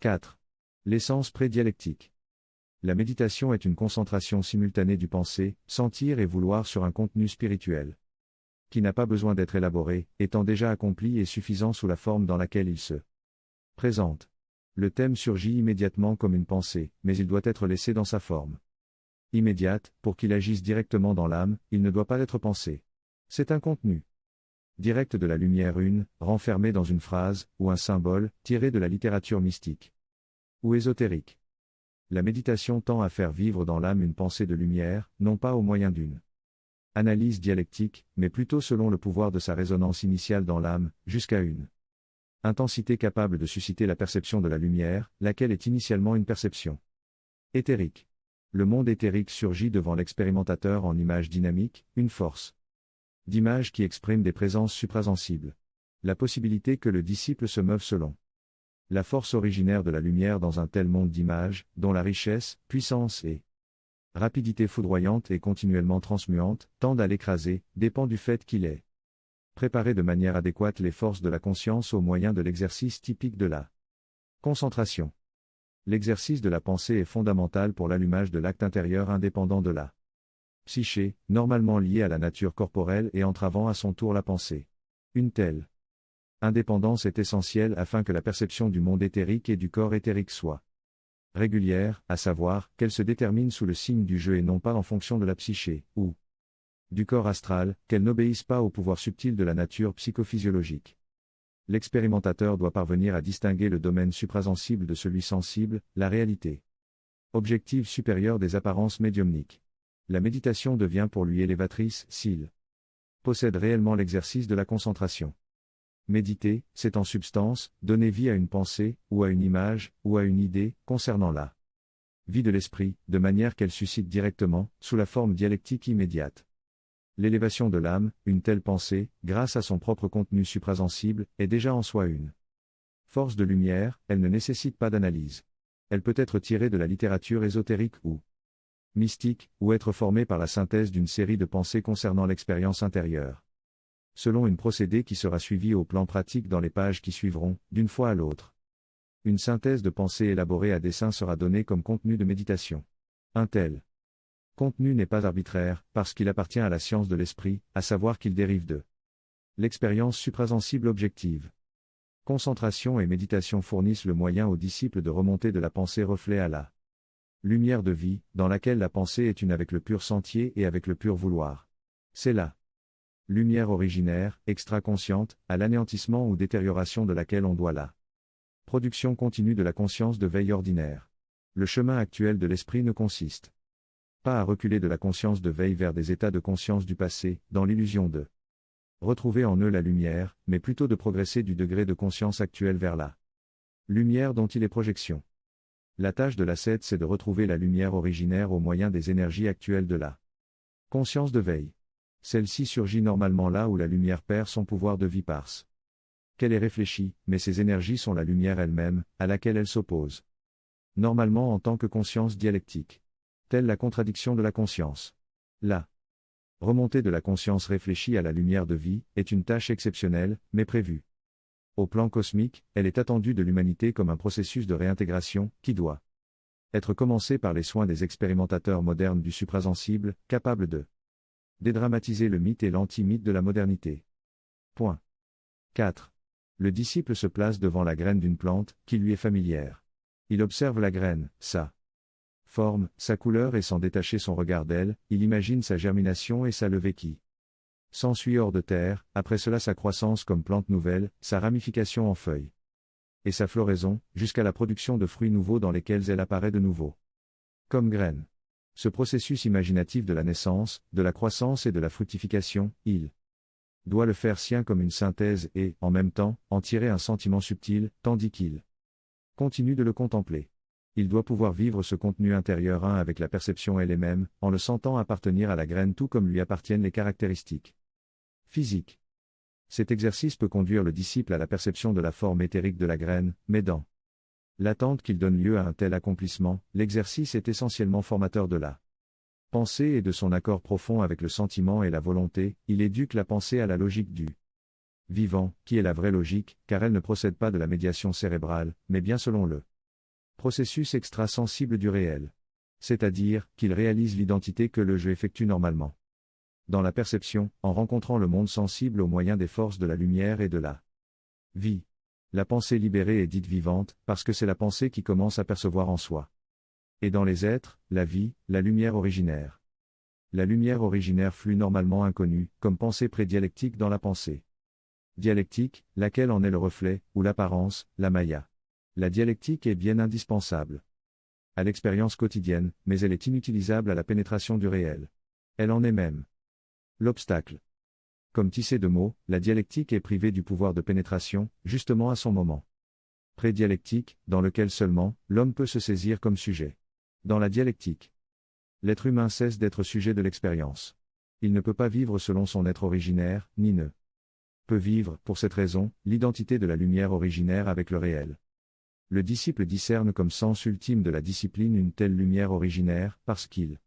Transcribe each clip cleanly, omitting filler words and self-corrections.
4. L'essence prédialectique. La méditation est une concentration simultanée du penser, sentir et vouloir sur un contenu spirituel, qui n'a pas besoin d'être élaboré, étant déjà accompli et suffisant sous la forme dans laquelle il se présente. Le thème surgit immédiatement comme une pensée, mais il doit être laissé dans sa forme immédiate, pour qu'il agisse directement dans l'âme, il ne doit pas être pensé. C'est un contenu direct de la lumière renfermé dans une phrase, ou un symbole, tiré de la littérature mystique ou ésotérique. La méditation tend à faire vivre dans l'âme une pensée de lumière, non pas au moyen d'une analyse dialectique, mais plutôt selon le pouvoir de sa résonance initiale dans l'âme, jusqu'à une intensité capable de susciter la perception de la lumière, laquelle est initialement une perception éthérique. Le monde éthérique surgit devant l'expérimentateur en images dynamiques, une force d'image qui exprime des présences suprasensibles. La possibilité que le disciple se meuve selon la force originaire de la lumière dans un tel monde d'images, dont la richesse, puissance et rapidité foudroyante et continuellement transmuante, tendent à l'écraser, dépend du fait qu'il ait préparé de manière adéquate les forces de la conscience au moyen de l'exercice typique de la concentration. L'exercice de la pensée est fondamental pour l'allumage de l'acte intérieur indépendant de la psyché, normalement lié à la nature corporelle et entravant à son tour la pensée. Une telle indépendance est essentielle afin que la perception du monde éthérique et du corps éthérique soit régulière, à savoir, qu'elle se détermine sous le signe du jeu et non pas en fonction de la psyché, ou du corps astral, qu'elle n'obéisse pas au pouvoir subtil de la nature psychophysiologique. L'expérimentateur doit parvenir à distinguer le domaine suprasensible de celui sensible, la réalité objective supérieure des apparences médiumniques. La méditation devient pour lui élévatrice s'il possède réellement l'exercice de la concentration. Méditer, c'est en substance, donner vie à une pensée, ou à une image, ou à une idée, concernant la vie de l'esprit, de manière qu'elle suscite directement, sous la forme dialectique immédiate, l'élévation de l'âme. Une telle pensée, grâce à son propre contenu suprasensible, est déjà en soi une force de lumière, elle ne nécessite pas d'analyse. Elle peut être tirée de la littérature ésotérique ou mystique, ou être formée par la synthèse d'une série de pensées concernant l'expérience intérieure, selon une procédé qui sera suivie au plan pratique dans les pages qui suivront, d'une fois à l'autre. Une synthèse de pensées élaborée à dessein sera donnée comme contenu de méditation. Un tel contenu n'est pas arbitraire, parce qu'il appartient à la science de l'esprit, à savoir qu'il dérive de l'expérience suprasensible objective. Concentration et méditation fournissent le moyen aux disciples de remonter de la pensée reflet à la lumière de vie, dans laquelle la pensée est une avec le pur sentier et avec le pur vouloir. C'est la lumière originaire, extra-consciente, à l'anéantissement ou détérioration de laquelle on doit la production continue de la conscience de veille ordinaire. Le chemin actuel de l'esprit ne consiste pas à reculer de la conscience de veille vers des états de conscience du passé, dans l'illusion de retrouver en eux la lumière, mais plutôt de progresser du degré de conscience actuel vers la lumière dont il est projection. La tâche de l'ascète c'est de retrouver la lumière originaire au moyen des énergies actuelles de la conscience de veille. Celle-ci surgit normalement là où la lumière perd son pouvoir de vie parce qu'elle est réfléchie, mais ces énergies sont la lumière elle-même, à laquelle elle s'oppose. Normalement en tant que conscience dialectique. Telle la contradiction de la conscience. La remontée de la conscience réfléchie à la lumière de vie est une tâche exceptionnelle, mais prévue. Au plan cosmique, elle est attendue de l'humanité comme un processus de réintégration, qui doit être commencé par les soins des expérimentateurs modernes du suprasensible, capables de dédramatiser le mythe et l'anti-mythe de la modernité. Point. 4. Le disciple se place devant la graine d'une plante, qui lui est familière. Il observe la graine, sa forme, sa couleur et sans détacher son regard d'elle, il imagine sa germination et sa levée qui s'ensuit hors de terre, après cela sa croissance comme plante nouvelle, sa ramification en feuilles, et sa floraison, jusqu'à la production de fruits nouveaux dans lesquels elle apparaît de nouveau comme graine. Ce processus imaginatif de la naissance, de la croissance et de la fructification, il doit le faire sien comme une synthèse et, en même temps, en tirer un sentiment subtil, tandis qu'il continue de le contempler. Il doit pouvoir vivre ce contenu intérieur un avec la perception elle-même, en le sentant appartenir à la graine tout comme lui appartiennent les caractéristiques physiques. Cet exercice peut conduire le disciple à la perception de la forme éthérique de la graine, mais dans l'attente qu'il donne lieu à un tel accomplissement, l'exercice est essentiellement formateur de la pensée et de son accord profond avec le sentiment et la volonté. Il éduque la pensée à la logique du vivant, qui est la vraie logique, car elle ne procède pas de la médiation cérébrale, mais bien selon le Processus extrasensible du réel. C'est-à-dire, qu'il réalise l'identité que le je effectue normalement. Dans la perception, en rencontrant le monde sensible au moyen des forces de la lumière et de la vie. La pensée libérée est dite vivante, parce que c'est la pensée qui commence à percevoir en soi. Et dans les êtres, la vie, la lumière originaire. La lumière originaire flux normalement inconnue, comme pensée prédialectique dans la pensée. Dialectique, laquelle en est le reflet, ou l'apparence, la maya. La dialectique est bien indispensable à l'expérience quotidienne, mais elle est inutilisable à la pénétration du réel. Elle en est même l'obstacle. Comme tissé de mots, la dialectique est privée du pouvoir de pénétration, justement à son moment prédialectique, dans lequel seulement, l'homme peut se saisir comme sujet. Dans la dialectique, l'être humain cesse d'être sujet de l'expérience. Il ne peut pas vivre selon son être originaire, ni ne peut vivre, pour cette raison, l'identité de la lumière originaire avec le réel. Le disciple discerne comme sens ultime de la discipline une telle lumière originaire, parce qu'il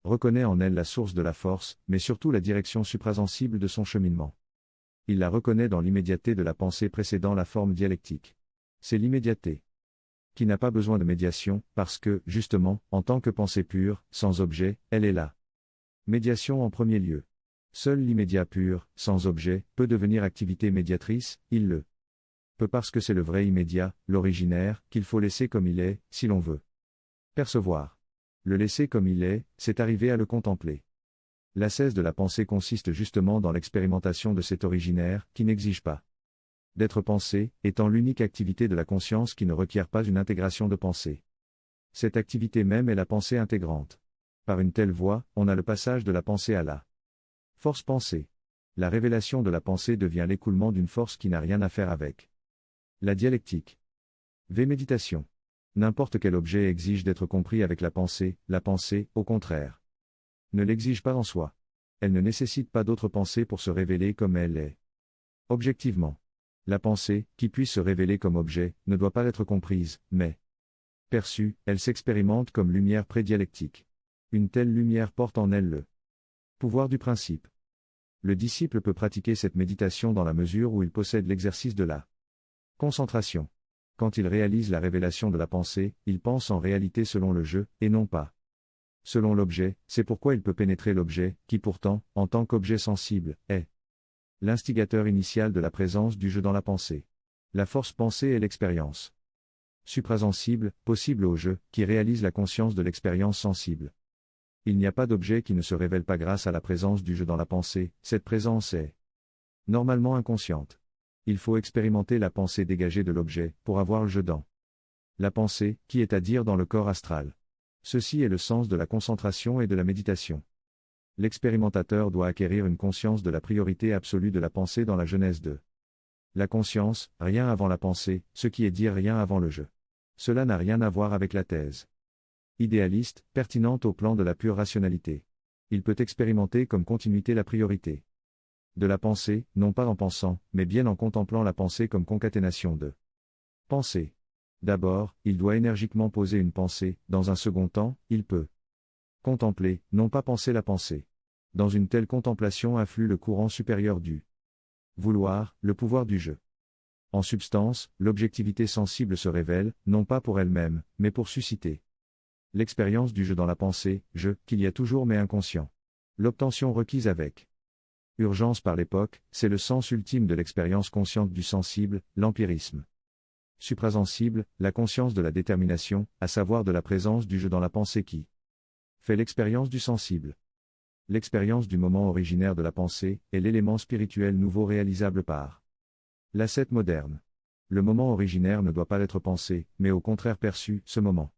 reconnaît en elle la source de la force, mais surtout la direction suprasensible de son cheminement. Il la reconnaît dans l'immédiateté de la pensée précédant la forme dialectique. C'est l'immédiateté qui n'a pas besoin de médiation, parce que, justement, en tant que pensée pure, sans objet, elle est là. Médiation en premier lieu. Seul l'immédiat pur, sans objet, peut devenir activité médiatrice, il le peut parce que c'est le vrai immédiat, l'originaire, qu'il faut laisser comme il est, si l'on veut percevoir. Le laisser comme il est, c'est arriver à le contempler. L'ascèse de la pensée consiste justement dans l'expérimentation de cet originaire, qui n'exige pas d'être pensé, étant l'unique activité de la conscience qui ne requiert pas une intégration de pensée. Cette activité même est la pensée intégrante. Par une telle voie, on a le passage de la pensée à la force pensée. La révélation de la pensée devient l'écoulement d'une force qui n'a rien à faire avec la dialectique. V. Méditation. N'importe quel objet exige d'être compris avec la pensée, au contraire, ne l'exige pas en soi. Elle ne nécessite pas d'autre pensée pour se révéler comme elle est. Objectivement. La pensée, qui puisse se révéler comme objet, ne doit pas être comprise, mais perçue, elle s'expérimente comme lumière prédialectique. Une telle lumière porte en elle le pouvoir du principe. Le disciple peut pratiquer cette méditation dans la mesure où il possède l'exercice de la concentration. Quand il réalise la révélation de la pensée, il pense en réalité selon le je, et non pas selon l'objet, c'est pourquoi il peut pénétrer l'objet, qui pourtant, en tant qu'objet sensible, est l'instigateur initial de la présence du je dans la pensée. La force pensée est l'expérience suprasensible, possible au je, qui réalise la conscience de l'expérience sensible. Il n'y a pas d'objet qui ne se révèle pas grâce à la présence du je dans la pensée, cette présence est normalement inconsciente. Il faut expérimenter la pensée dégagée de l'objet, pour avoir le je dans la pensée, qui est à dire dans le corps astral. Ceci est le sens de la concentration et de la méditation. L'expérimentateur doit acquérir une conscience de la priorité absolue de la pensée dans la genèse de la conscience, rien avant la pensée, ce qui est dire rien avant le je. Cela n'a rien à voir avec la thèse idéaliste, pertinente au plan de la pure rationalité. Il peut expérimenter comme continuité la priorité de la pensée, non pas en pensant, mais bien en contemplant la pensée comme concaténation de pensée. D'abord, il doit énergiquement poser une pensée, dans un second temps, il peut contempler, non pas penser la pensée. Dans une telle contemplation afflue le courant supérieur du vouloir, le pouvoir du je. En substance, l'objectivité sensible se révèle, non pas pour elle-même, mais pour susciter l'expérience du je dans la pensée, je, qu'il y a toujours mais inconscient. L'obtention requise avec urgence par l'époque, c'est le sens ultime de l'expérience consciente du sensible, l'empirisme suprasensible, la conscience de la détermination, à savoir de la présence du je dans la pensée qui fait l'expérience du sensible. L'expérience du moment originaire de la pensée est l'élément spirituel nouveau réalisable par l'ascète moderne. Le moment originaire ne doit pas être pensé, mais au contraire perçu, ce moment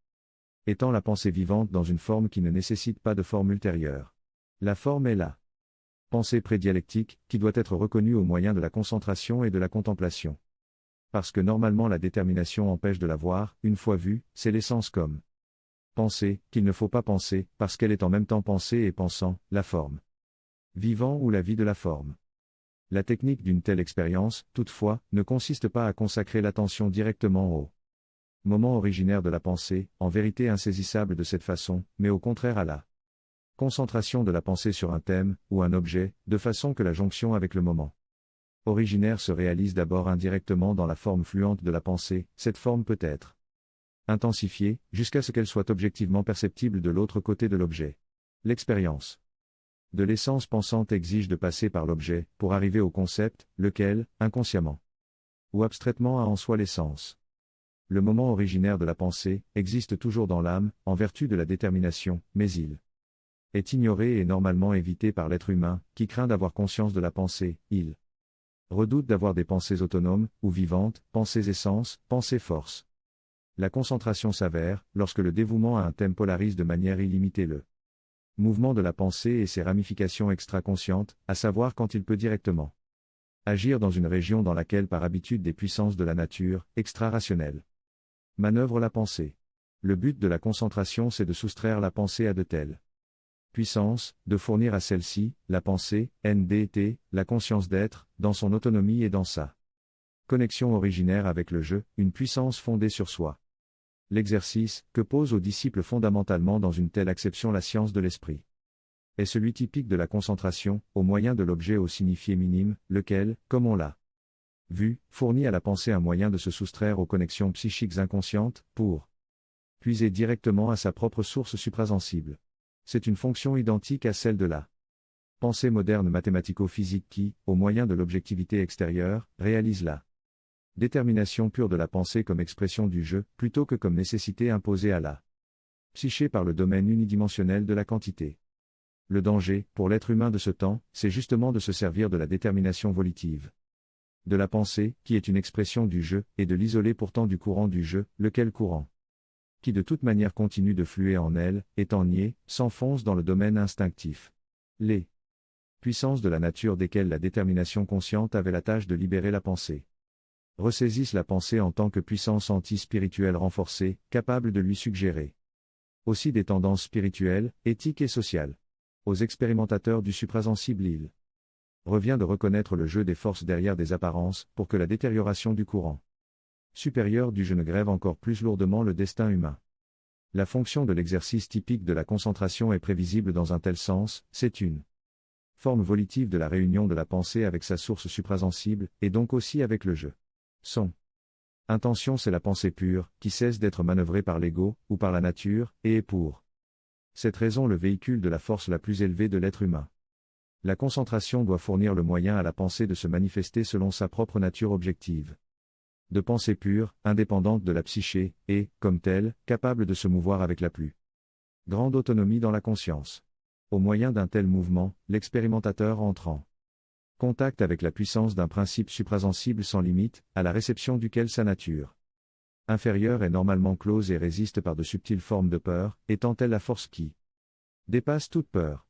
étant la pensée vivante dans une forme qui ne nécessite pas de forme ultérieure. La forme est la pensée prédialectique, qui doit être reconnue au moyen de la concentration et de la contemplation. Parce que normalement la détermination empêche de la voir, une fois vue, c'est l'essence comme pensée, qu'il ne faut pas penser, parce qu'elle est en même temps pensée et pensant, la forme vivant ou la vie de la forme. La technique d'une telle expérience, toutefois, ne consiste pas à consacrer l'attention directement au moment originaire de la pensée, en vérité insaisissable de cette façon, mais au contraire à la concentration de la pensée sur un thème, ou un objet, de façon que la jonction avec le moment originaire se réalise d'abord indirectement dans la forme fluente de la pensée. Cette forme peut être intensifiée, jusqu'à ce qu'elle soit objectivement perceptible de l'autre côté de l'objet. L'expérience de l'essence pensante exige de passer par l'objet, pour arriver au concept, lequel, inconsciemment ou abstraitement a en soi l'essence. Le moment originaire de la pensée, existe toujours dans l'âme, en vertu de la détermination, mais il est ignoré et normalement évité par l'être humain, qui craint d'avoir conscience de la pensée, il redoute d'avoir des pensées autonomes, ou vivantes, pensées essence, pensées force. La concentration s'avère, lorsque le dévouement à un thème polarise de manière illimitée le mouvement de la pensée et ses ramifications extra-conscientes, à savoir quand il peut directement agir dans une région dans laquelle par habitude des puissances de la nature, extra-rationnelles, manœuvrent la pensée. Le but de la concentration c'est de soustraire la pensée à de telles puissances, de fournir à celle-ci, la pensée, NDT, la conscience d'être, dans son autonomie et dans sa connexion originaire avec le jeu, une puissance fondée sur soi. L'exercice, que pose aux disciples fondamentalement dans une telle acception la science de l'esprit, est celui typique de la concentration, au moyen de l'objet au signifié minime, lequel, comme on l'a vu, fournit à la pensée un moyen de se soustraire aux connexions psychiques inconscientes, pour puiser directement à sa propre source suprasensible. C'est une fonction identique à celle de la pensée moderne mathématico-physique qui, au moyen de l'objectivité extérieure, réalise la détermination pure de la pensée comme expression du jeu, plutôt que comme nécessité imposée à la psyché par le domaine unidimensionnel de la quantité. Le danger, pour l'être humain de ce temps, c'est justement de se servir de la détermination volitive de la pensée, qui est une expression du jeu, et de l'isoler pourtant du courant du jeu, lequel courant, qui de toute manière continue de fluer en elle, étant nié, s'enfonce dans le domaine instinctif. Les puissances de la nature desquelles la détermination consciente avait la tâche de libérer la pensée ressaisissent la pensée en tant que puissance anti-spirituelle renforcée, capable de lui suggérer aussi des tendances spirituelles, éthiques et sociales. Aux expérimentateurs du suprasensible il revient de reconnaître le jeu des forces derrière des apparences, pour que la détérioration du courant supérieur du jeu ne grève encore plus lourdement le destin humain. La fonction de l'exercice typique de la concentration est prévisible dans un tel sens, c'est une forme volitive de la réunion de la pensée avec sa source suprasensible, et donc aussi avec le jeu. Son intention c'est la pensée pure, qui cesse d'être manœuvrée par l'ego, ou par la nature, et est pour cette raison le véhicule de la force la plus élevée de l'être humain. La concentration doit fournir le moyen à la pensée de se manifester selon sa propre nature objective. De pensée pure, indépendante de la psyché, et, comme telle, capable de se mouvoir avec la plus grande autonomie dans la conscience. Au moyen d'un tel mouvement, l'expérimentateur entre en contact avec la puissance d'un principe suprasensible sans limite, à la réception duquel sa nature inférieure est normalement close et résiste par de subtiles formes de peur, étant telle la force qui dépasse toute peur.